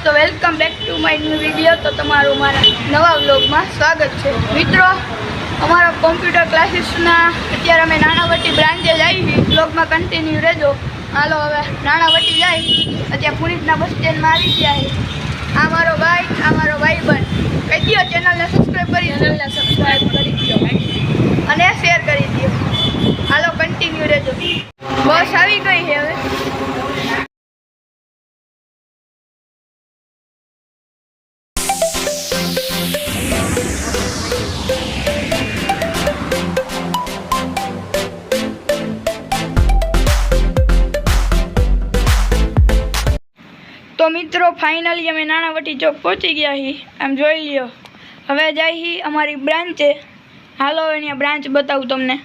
तो welcome back to my new video. तो तमारू मारा नवा व्लॉग में स्वागत है। मित्रों अमारा कॉम्प्यूटर क्लासीसना अत्यारे अमे नानावटी ब्रांचे जाई व्लॉग में कंटिन्यू रहेजो। हालो हवे नानावटी जाई अत्यारे पुनीतना बस स्टेन्ड में आवी गया है। आ मारो भाई आ मारो भाईबंध कही दियो चैनल ने सब्सक्राइब करी दियो अने शेर करी दियो। हालो कंटिन्यू रहेजो। बस आवी गई है हवे। तो मित्रों फाइनली अमे नानावटी चौक पहुंची गया ही। आम जोई लियो हवे जाई ही अमारी ब्रांचे। हालो एनी ब्रांच बताऊं तमने।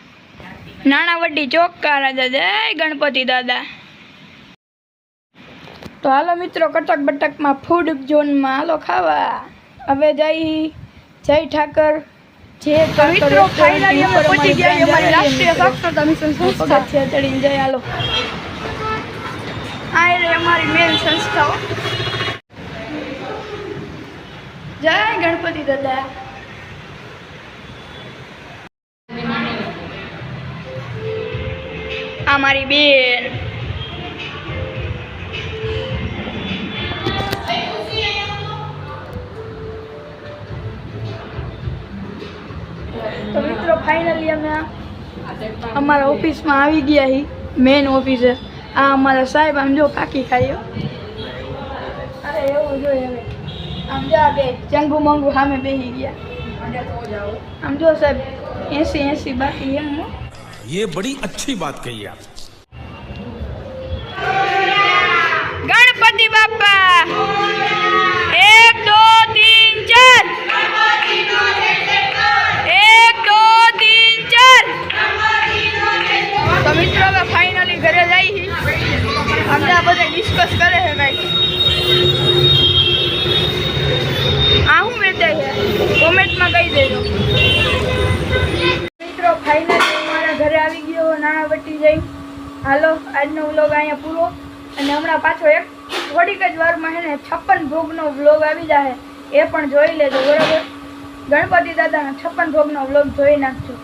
नानावटी चौक का राजा जय गणपति दादा। तो हालो मित्रों कटक बटक में फूड जोन में हालो खावा। हवे जाई ही जय ठाकर जे मित्रों फाइनली अमे पहुंची गया ही अमारी राष्ट्रीय साक्षरता मिशन संस्था चढ़ीने जाए। हालो आए रे हमारी मेन संस्था। जय गणपति दादा। हमारी बेन तो मित्रों फाइनली अमे हमारा ऑफिस में आ गया ही। मेन ऑफिस है आ हमारा साहेब। आम जो फाकी खाइयो अरे एवं जो आम जो आगे चंगू मंगू हामे बेही गया। आम जो साहब 80 बाकी है। ये बड़ी अच्छी बात कही आप। गणपति बापा 1 2 3 4 1 2 3 4। तो मित्रों में फाइनली घरे जाई ही। हम जा बधे डिस्कस करे है भाई आहू बेटे है कमेंट में कही देजो। मित्रों फाइनली हमारा घरे आवी गयो नानावटी जाई। हालो આજનો વ્લોગ અહીંયા પૂરો અને હમણાં પાછો એક થોડીક જ વારમાં હે ને 56 ભોગનો વ્લોગ આવી જાય એ પણ જોઈ લેજો બરાબર। ગણપતિ દાદાના 56 ભોગનો વ્લોગ જોઈ નાખજો।